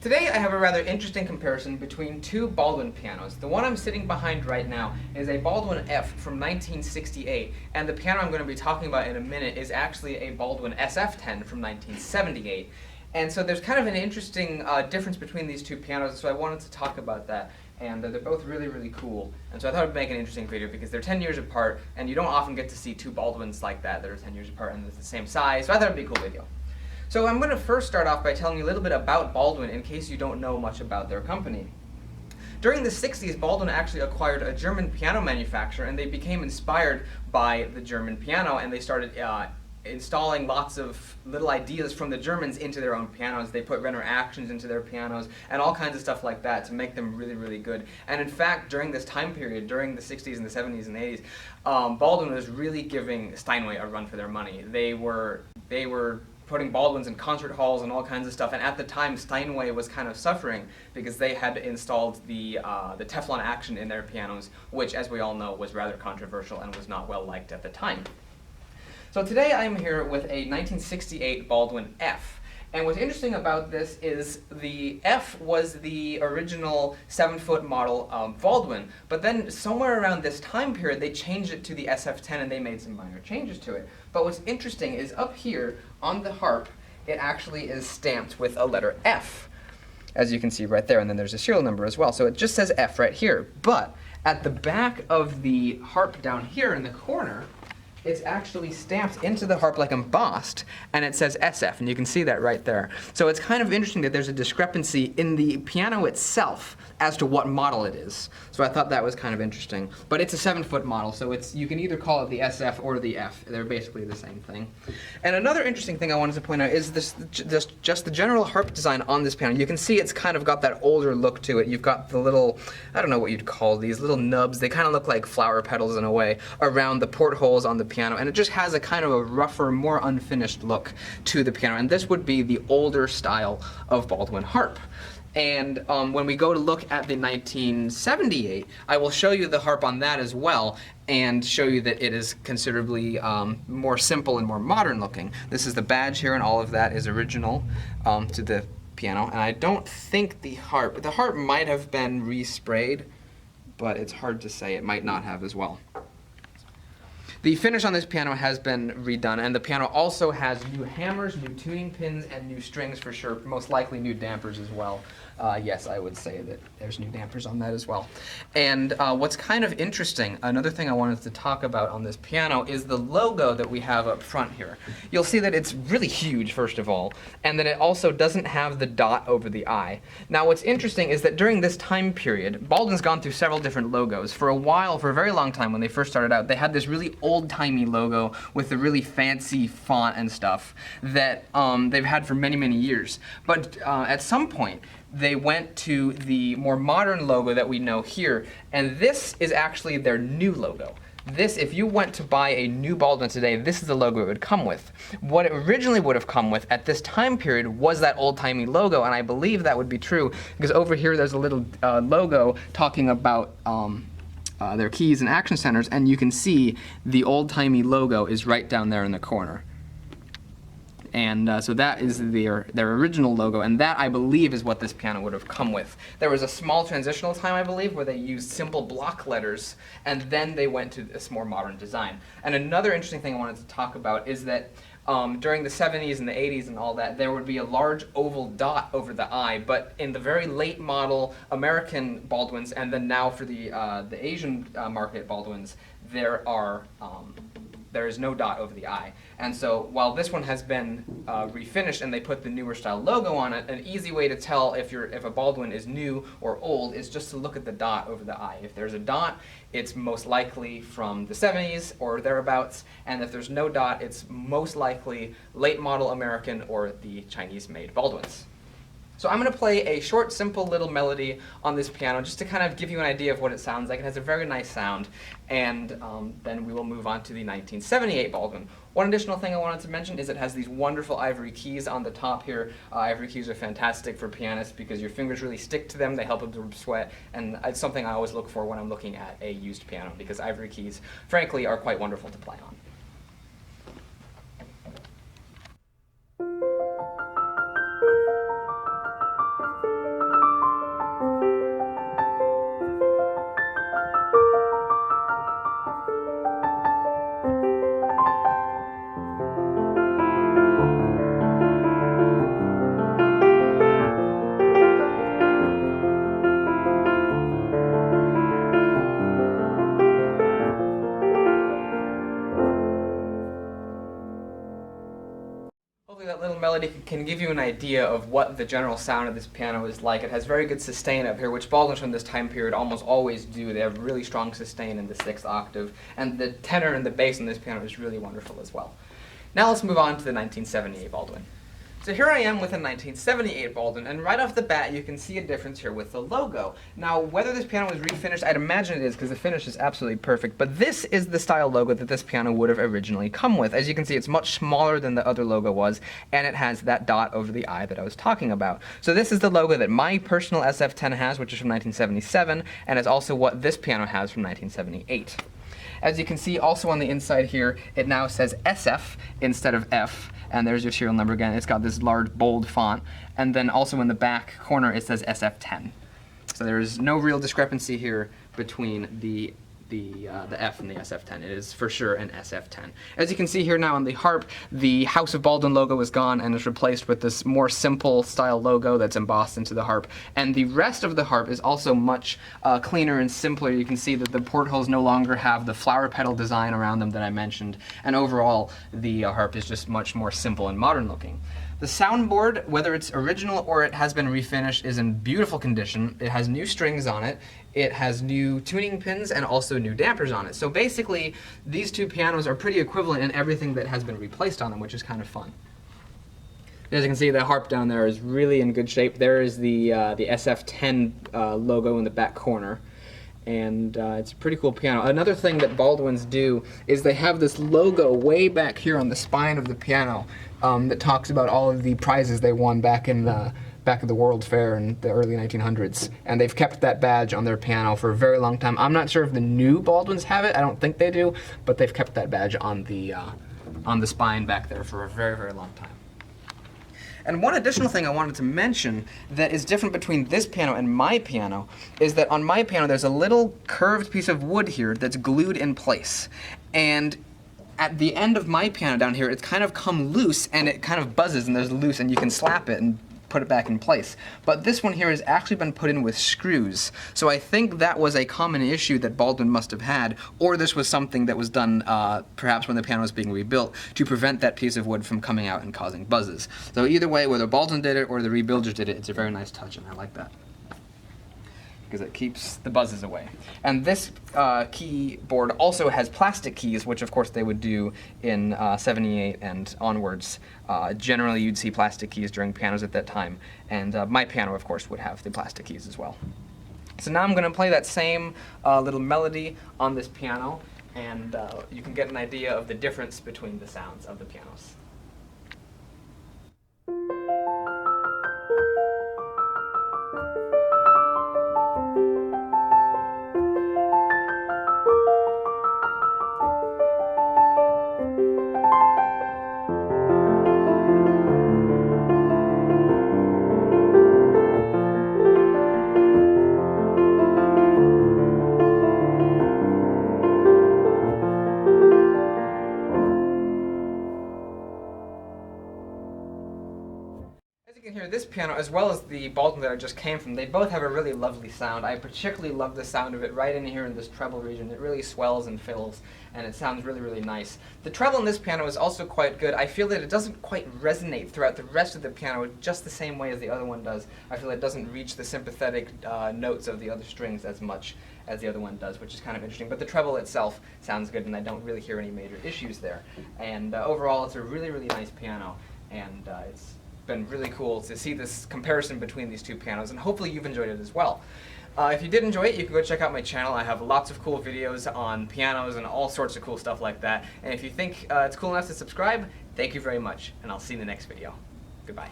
Today I have a rather interesting comparison between two Baldwin pianos. The one I'm sitting behind right now is a Baldwin F from 1968, and the piano I'm going to be talking about in a minute is actually a Baldwin SF-10 from 1978. And so there's kind of an interesting difference between these two pianos, so I wanted to talk about that. And they're both really, really cool. And so I thought it would make an interesting video because they're 10 years apart, and you don't often get to see two Baldwins like that that are 10 years apart and they're the same size, so I thought it would be a cool video. So I'm going to first start off by telling you a little bit about Baldwin in case you don't know much about their company. During the 60s, Baldwin actually acquired a German piano manufacturer, and they became inspired by the German piano, and they started installing lots of little ideas from the Germans into their own pianos. They put Renner actions into their pianos and all kinds of stuff like that to make them really, really good. And in fact, during this time period, during the 60s and the 70s and the 80s, Baldwin was really giving Steinway a run for their money. They were putting Baldwins in concert halls and all kinds of stuff, and at the time Steinway was kind of suffering because they had installed the Teflon action in their pianos, which, as we all know, was rather controversial and was not well liked at the time. So today I'm here with a 1968 Baldwin F. And what's interesting about this is the F was the original 7-foot model Baldwin, but then somewhere around this time period they changed it to the SF-10 and they made some minor changes to it. But what's interesting is up here on the harp, it actually is stamped with a letter F, as you can see right there, and then there's a serial number as well. So it just says F right here, but at the back of the harp down here in the corner, it's actually stamped into the harp like embossed, and it says SF, and you can see that right there. So it's kind of interesting that there's a discrepancy in the piano itself as to what model it is. So I thought that was kind of interesting. But it's a 7-foot model, so you can either call it the SF or the F. They're basically the same thing. And another interesting thing I wanted to point out is just the general harp design on this piano. You can see it's kind of got that older look to it. You've got the little, I don't know what you'd call these, little nubs. They kind of look like flower petals in a way around the portholes on the piano, and it just has a kind of a rougher, more unfinished look to the piano. And this would be the older style of Baldwin harp. And when we go to look at the 1978, I will show you the harp on that as well and show you that it is considerably more simple and more modern looking. This is the badge here, and all of that is original to the piano. And I don't think the harp might have been resprayed, but it's hard to say. It might not have as well. The finish on this piano has been redone, and the piano also has new hammers, new tuning pins, and new strings for sure, most likely new dampers as well. Yes, I would say that there's new dampers on that as well. And what's kind of interesting, another thing I wanted to talk about on this piano is the logo that we have up front here. You'll see that it's really huge, first of all, and then it also doesn't have the dot over the I. Now what's interesting is that during this time period, Baldwin's gone through several different logos. For a while, for a very long time when they first started out, they had this really old-timey logo with the really fancy font and stuff that they've had for many, many years. But at some point, they went to the more modern logo that we know here, and this is actually their new logo. This, if you went to buy a new Baldwin today, this is the logo it would come with. What it originally would have come with at this time period was that old-timey logo, and I believe that would be true because over here there's a little logo talking about their keys and action centers, and you can see the old-timey logo is right down there in the corner. And so that is their original logo, and that, I believe, is what this piano would have come with. There was a small transitional time, I believe, where they used simple block letters, and then they went to this more modern design. And another interesting thing I wanted to talk about is that during the 70s and the 80s and all that, there would be a large oval dot over the I, but in the very late model American Baldwins, and then now for the Asian market Baldwins, there is no dot over the I. And so while this one has been refinished and they put the newer style logo on it, an easy way to tell if a Baldwin is new or old is just to look at the dot over the I. If there's a dot, it's most likely from the 70s or thereabouts, and if there's no dot, it's most likely late model American or the Chinese-made Baldwins. So I'm going to play a short, simple little melody on this piano just to kind of give you an idea of what it sounds like. It has a very nice sound, and then we will move on to the 1978 Baldwin. One additional thing I wanted to mention is it has these wonderful ivory keys on the top here. Ivory keys are fantastic for pianists because your fingers really stick to them, they help absorb sweat, and it's something I always look for when I'm looking at a used piano because ivory keys, frankly, are quite wonderful to play on. Hopefully that little melody can give you an idea of what the general sound of this piano is like. It has very good sustain up here, which Baldwins from this time period almost always do. They have really strong sustain in the 6th octave, and the tenor and the bass on this piano is really wonderful as well. Now let's move on to the 1978 Baldwin. So here I am with a 1978 Baldwin, and right off the bat you can see a difference here with the logo. Now, whether this piano was refinished, I'd imagine it is because the finish is absolutely perfect, but this is the style logo that this piano would have originally come with. As you can see, it's much smaller than the other logo was, and it has that dot over the I that I was talking about. So this is the logo that my personal SF-10 has, which is from 1977, and is also what this piano has from 1978. As you can see also on the inside here, it now says SF instead of F, and there's your serial number again. It's got this large bold font, and then also in the back corner it says SF-10. So there's no real discrepancy here between the F and the SF-10. It is for sure an SF-10. As you can see here now on the harp, the House of Baldwin logo is gone and is replaced with this more simple style logo that's embossed into the harp. And the rest of the harp is also much cleaner and simpler. You can see that the portholes no longer have the flower petal design around them that I mentioned. And overall, the harp is just much more simple and modern looking. The soundboard, whether it's original or it has been refinished, is in beautiful condition. It has new strings on it, it has new tuning pins, and also new dampers on it. So basically, these two pianos are pretty equivalent in everything that has been replaced on them, which is kind of fun. As you can see, the harp down there is really in good shape. There is the SF-10 logo in the back corner. And it's a pretty cool piano. Another thing that Baldwins do is they have this logo way back here on the spine of the piano that talks about all of the prizes they won back at the World Fair in the early 1900s. And they've kept that badge on their piano for a very long time. I'm not sure if the new Baldwins have it. I don't think they do, but they've kept that badge on the spine back there for a very, very long time. And one additional thing I wanted to mention that is different between this piano and my piano is that on my piano there's a little curved piece of wood here that's glued in place. And at the end of my piano down here, it's kind of come loose and it kind of buzzes and there's loose and you can slap it and put it back in place. But this one here has actually been put in with screws. So I think that was a common issue that Baldwin must have had, or this was something that was done perhaps when the piano was being rebuilt to prevent that piece of wood from coming out and causing buzzes. So either way, whether Baldwin did it or the rebuilders did it, it's a very nice touch and I like that, because it keeps the buzzes away. And this keyboard also has plastic keys, which of course they would do in 78 and onwards. Generally you'd see plastic keys during pianos at that time, and my piano of course would have the plastic keys as well. So now I'm going to play that same little melody on this piano, and you can get an idea of the difference between the sounds of the pianos. This piano, as well as the Baldwin that I just came from, they both have a really lovely sound. I particularly love the sound of it right in here in this treble region. It really swells and fills, and it sounds really, really nice. The treble in this piano is also quite good. I feel that it doesn't quite resonate throughout the rest of the piano just the same way as the other one does. I feel it doesn't reach the sympathetic notes of the other strings as much as the other one does, which is kind of interesting. But the treble itself sounds good, and I don't really hear any major issues there. And overall, it's a really, really nice piano, and it's been really cool to see this comparison between these two pianos, and hopefully you've enjoyed it as well. If you did enjoy it, you can go check out my channel. I have lots of cool videos on pianos and all sorts of cool stuff like that. And if you think it's cool enough to subscribe, thank you very much, and I'll see you in the next video. Goodbye.